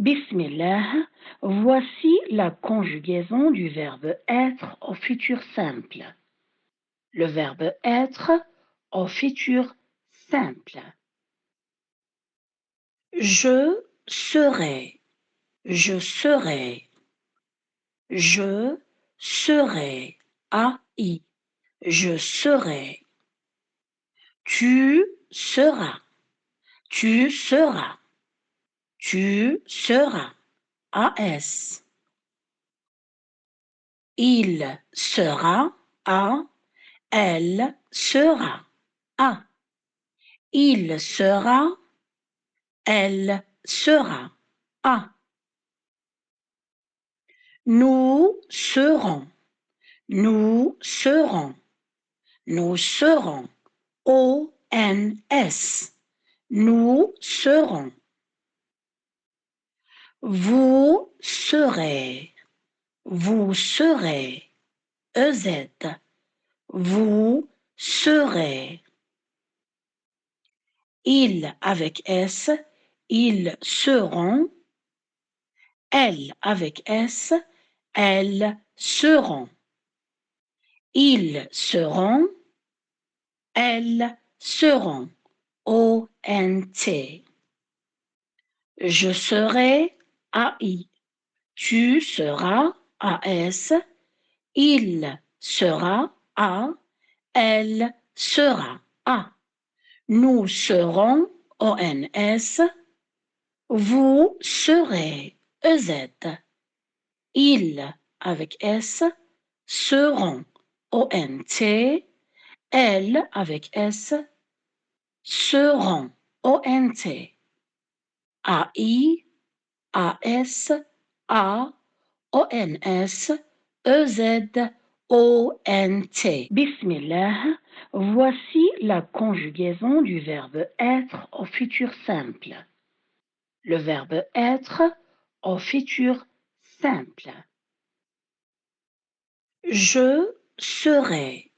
Bismillah, voici la conjugaison du verbe être au futur simple. Le verbe être au futur simple. Je serai, je serai, je serai, AI, je serai. Tu seras, tu seras, tu seras, AS. Il sera, A, elle sera, A. Il sera, elle sera, A. Nous serons, nous serons, nous serons, ONS. Nous serons. Vous serez, vous serez, EZ. Vous serez. Ils avec S, ils seront. Elles avec S, elles seront. Ils seront. Elles seront. ONT. Je serai, AI. Tu seras, AS. Il sera, A. Elle sera, A. Nous serons, ONS. Vous serez, EZ. Ils avec S seront, ONT. Elles avec S seront, ONT. AI, AS, A, ONS, EZ, ONT. Bismillah, voici la conjugaison du verbe être au futur simple. Le verbe être au futur simple. Je serai,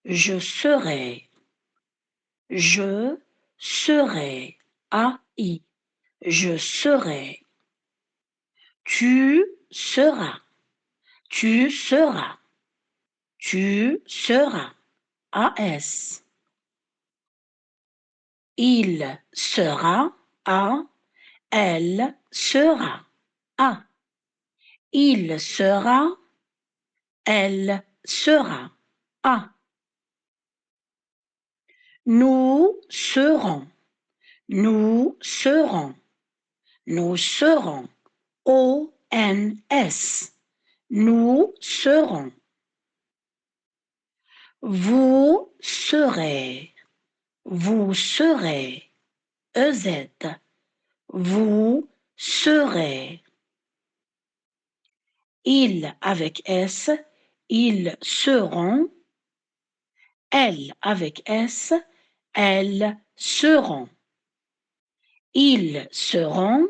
je serai, je serai, AI, je serai. Tu seras, tu seras, tu seras, AS. Il sera, A. Elle sera, A. Il sera, elle sera, A. Nous serons, nous serons, nous serons, ONS. Nous serons. Vous serez, vous serez, EZ. Vous serez. Ils avec S, ils seront. Elles avec S, elles seront. Ils seront.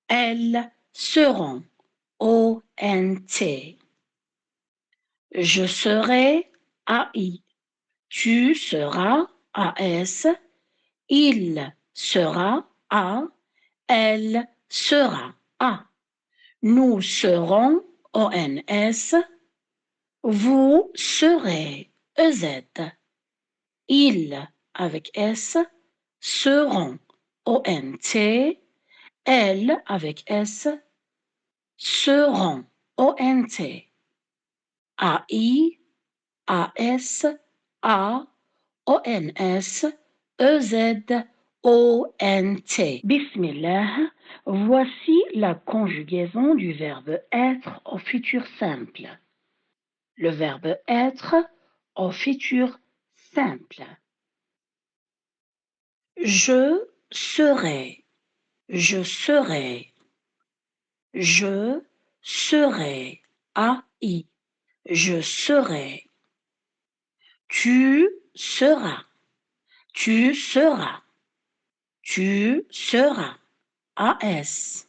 Elles seront. ONT. Je serai, AI. Tu seras, AS. Il sera, A. Elle sera, A. Nous serons, ONS. Vous serez, EZ. Ils avec S seront, ONT. Elles avec S seront, ONT. AI, AS, A, ONS, EZ, ONT. Bismillah, voici la conjugaison du verbe être au futur simple. Le verbe être au futur simple. Je serai, je serai, je serai, AI, je serai. Tu seras, tu seras, tu seras, AS.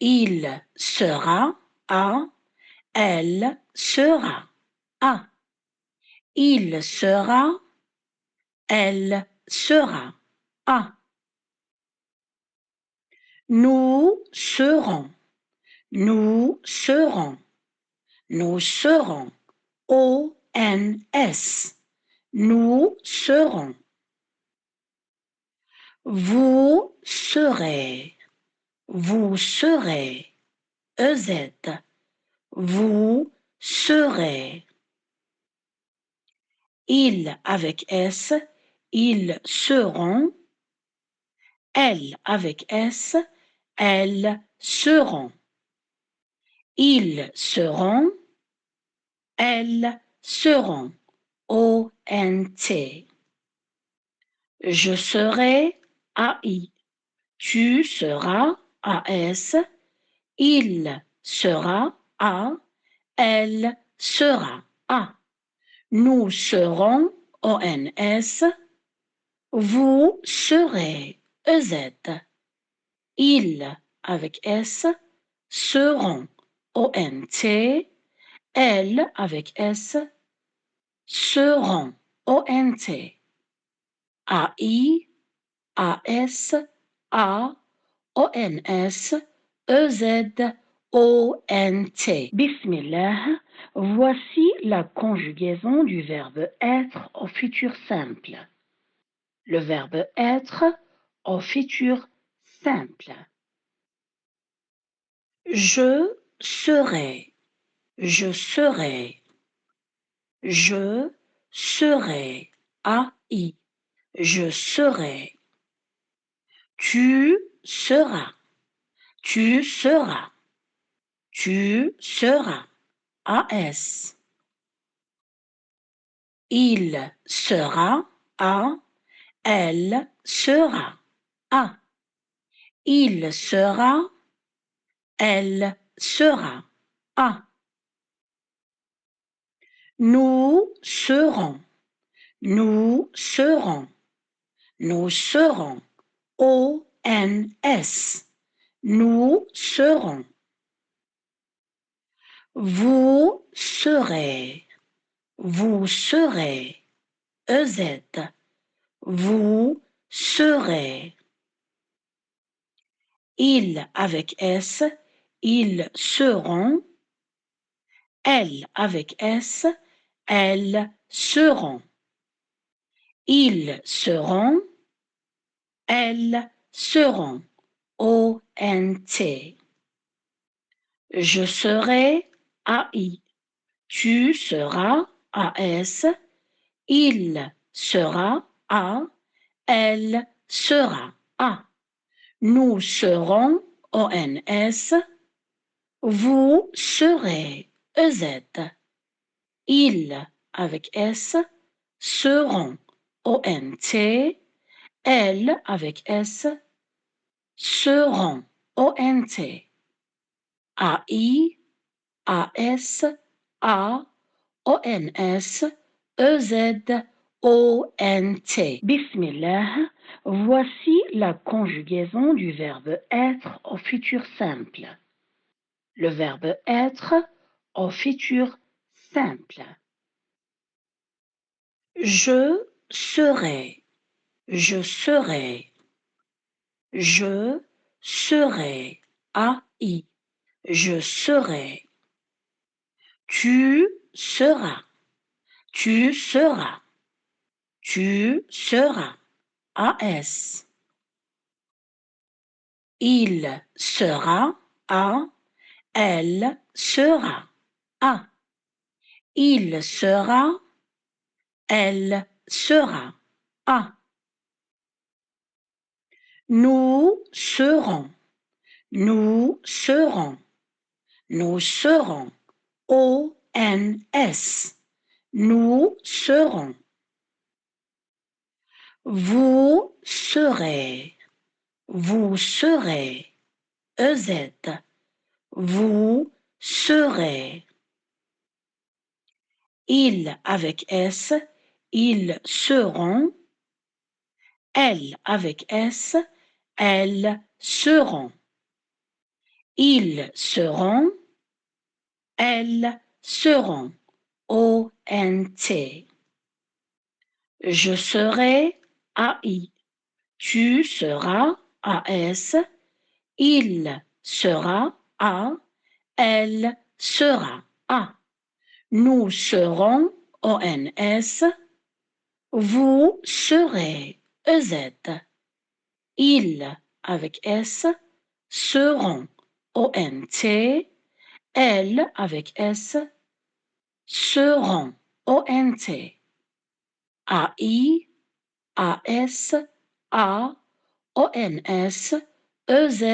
Il sera, A. Elle sera, A. Il sera, elle sera, A. Nous serons, nous serons, nous serons. O-N-S. Nous serons. Vous serez, vous serez. E-Z. Vous serez. Ils avec S, ils seront. Elles avec S, elles seront. Ils seront. Elles seront. O-N-T. Je serai. A-I. Tu seras. A-S. Il sera. A. Elle sera. A. Nous serons. O-N-S. Vous serez. E-Z. Ils avec S seront. O-N-T. Elles avec S seront. O-N-T. A-I. A-S. A. O-N-S. E-Z. O-N-T. Bismillah. Voici la conjugaison du verbe être au futur simple. Le verbe être au futur simple. Je serai, je serai, je serai. A-I, je serai. Tu seras, tu seras, tu seras. A-S. Il sera. A. Elle sera. A. Il sera. Elle sera. A. Nous serons. Nous serons. Nous serons. O-N-S. Nous serons. Vous serez. Vous serez. E-Z. Vous serez. Ils avec S. Ils seront. Elles avec S. Elles seront. Ils seront. Elles seront. O-N-T. Je serai. A-I. Tu seras. A-S. Il sera. A. Elle sera. A. Nous serons. O-N-S. Vous serez. E-Z. Ils avec S seront. O-N-T. Elles avec S seront. O-N-T. A-I. A-S. A. O-N-S. E-Z. O-N-T. Bismillah. Voici la conjugaison du verbe être au futur simple. Le verbe être au futur simple. Je serai. Je serai. Je serai. A-I. Je serai. Tu seras. Tu seras. Tu seras. A-S. Il sera. A. Elle sera. A. Il sera. Elle sera. A. Nous serons. Nous serons. Nous serons. O-N-S. Nous serons. Vous serez. Vous serez. E-Z. Vous serez. Ils avec S. Ils seront. Elles avec S. Elles seront. Ils seront. Elles seront. O-N-T. Je serai. A-I. Tu seras. A-S. Il sera à, elle sera à. Nous serons ONS, vous serez EZ. Ils avec S seront ONT, elles avec S seront ONT. AI, AS, A, ONS, EZ,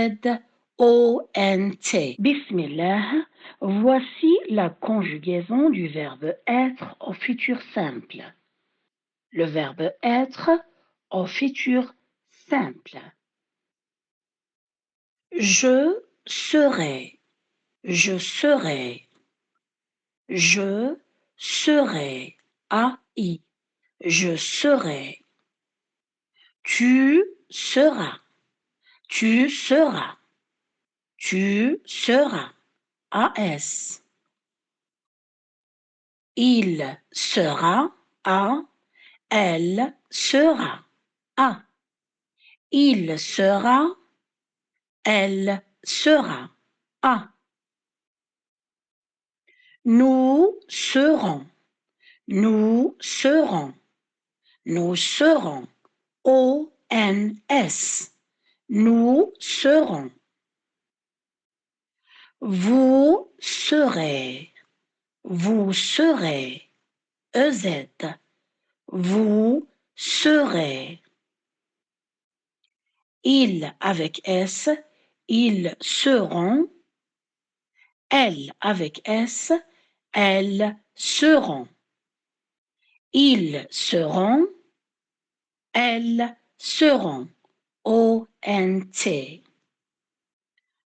ONT. Bismillah, voici la conjugaison du verbe être au futur simple. Le verbe être au futur simple. Je serai, je serai, je serai, AI, je serai. Tu seras, tu seras, tu seras, AS. Il sera, A, elle sera, A. Il sera, elle sera, A. Nous serons, nous serons, nous serons, ONS. Nous serons. Vous serez, vous serez, EZ. Vous serez. Ils avec S, ils seront. Elles avec S, elles seront. Ils seront. Elles seront. ONT.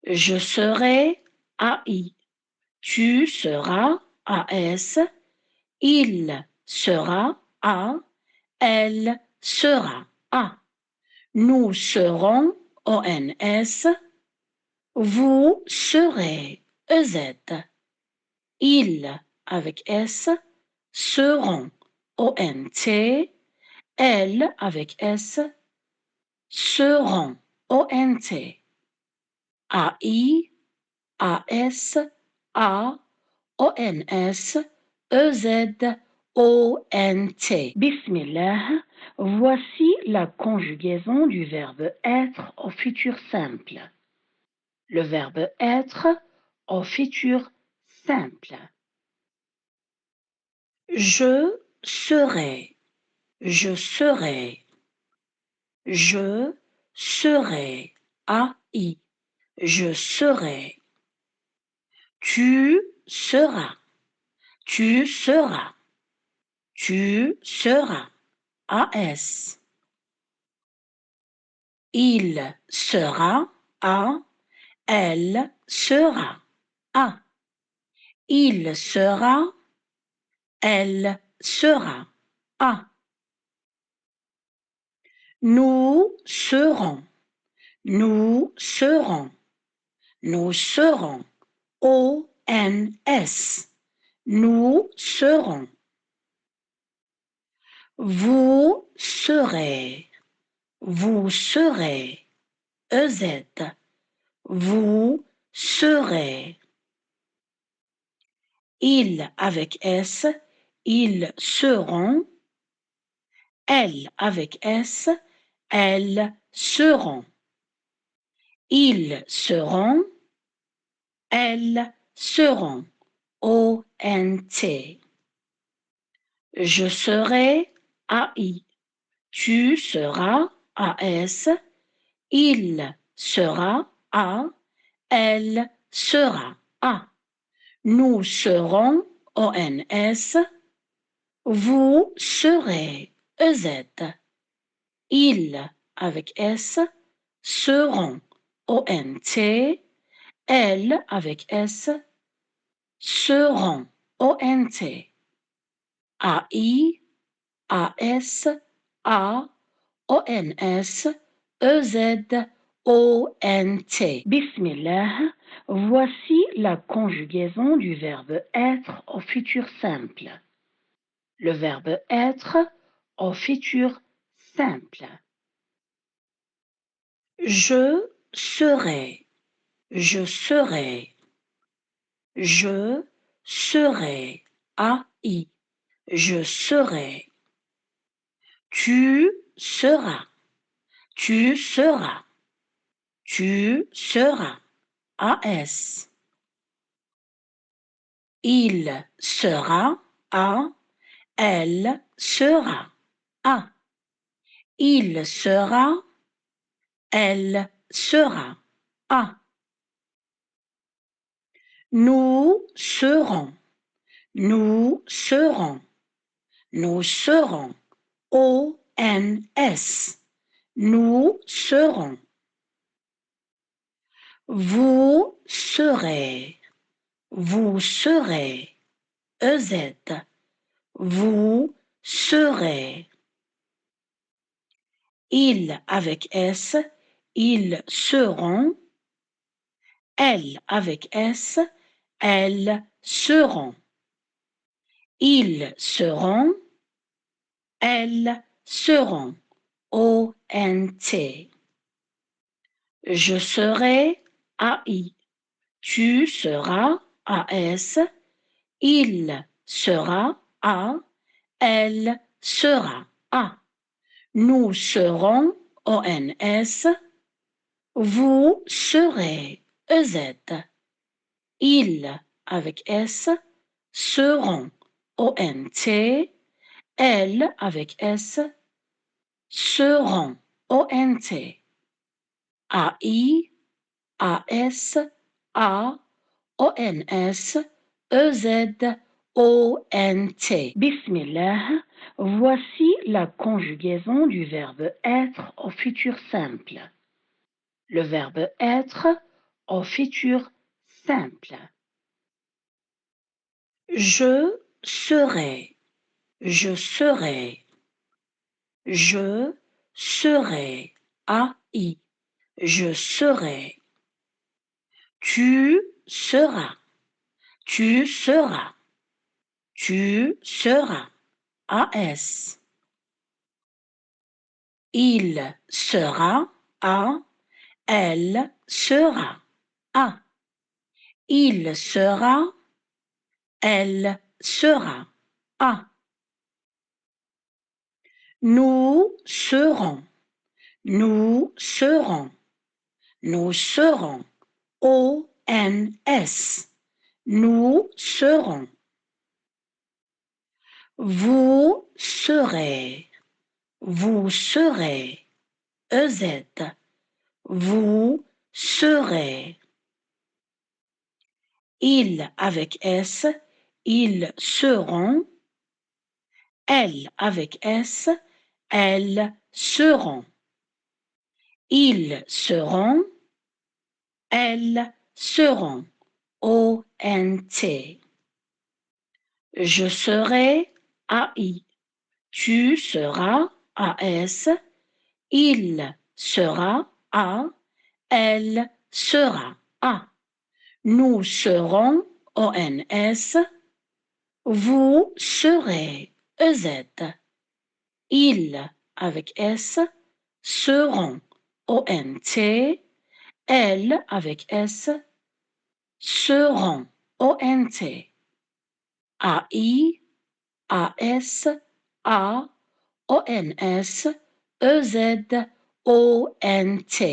Je serai AI. Tu seras AS. Il sera A. Elle sera A. Nous serons ONS. Vous serez EZ. Ils avec S seront ONT. Elles avec S seront ONT. AI, AS, A, ONS, EZ, ONT. Bismillah, voici la conjugaison du verbe être au futur simple. Le verbe être au futur simple. Je serai, je serai, je serai, AI, je serai. Tu seras, tu seras, tu seras, AS. Il sera, A, elle sera, A. Il sera, elle sera, A. Nous serons, nous serons, nous serons, ONS. Nous serons. Vous serez, vous serez, EZ. Vous serez. Ils avec S, ils seront. Elles avec S, elles seront. Ils seront. Elles seront. ONT. Je serai AI. Tu seras AS. Il sera A. Elle sera A. Nous serons ONS. Vous serez EZ. Ils avec S seront ONT. Elles avec S seront ONT. AI, AS, A, ONS, EZ, ONT. Bismillah, voici la conjugaison du verbe être au futur simple. Le verbe être au futur simple. Je serai, je serai, je serai, AI, je serai, tu seras, tu seras, tu seras, AS, il sera, A, elle sera, A, il sera, elle sera, A. Nous serons, nous serons, nous serons, ONS, nous serons. Vous serez, vous serez, EZ, vous serez. Il avec S, ils seront. Elle avec S, elles seront. Ils seront, elles seront. ONT. Je serai, AI. Tu seras, AS. Il sera, A. Elle sera, A. Nous serons, ONS. Vous serez, EZ. Ils avec S seront, ONT. Elles avec S seront, ONT. AI, AS, A, ONS, EZ, ONT. Bismillah, voici la conjugaison du verbe être au futur simple. Le verbe être au futur simple. Je serai, je serai, je serai, AI, je serai. Tu seras, tu seras, tu seras, AS. Il sera, A, elle sera, A. Il sera, elle sera, A. Nous serons, nous serons, nous serons, ONS. Nous serons. Vous serez, vous serez, EZ. Vous serez. Il avec S, ils seront. Elle avec S, elles seront. Ils seront, elles seront. ONT. Je serai, AI. Tu seras, AS. Il sera, A. Elle sera, A. Nous serons, ONS. Vous serez, EZ. Ils avec S seront, ONT. Elles avec S seront, ONT. AI, AS, A, ONS, EZ, ONT.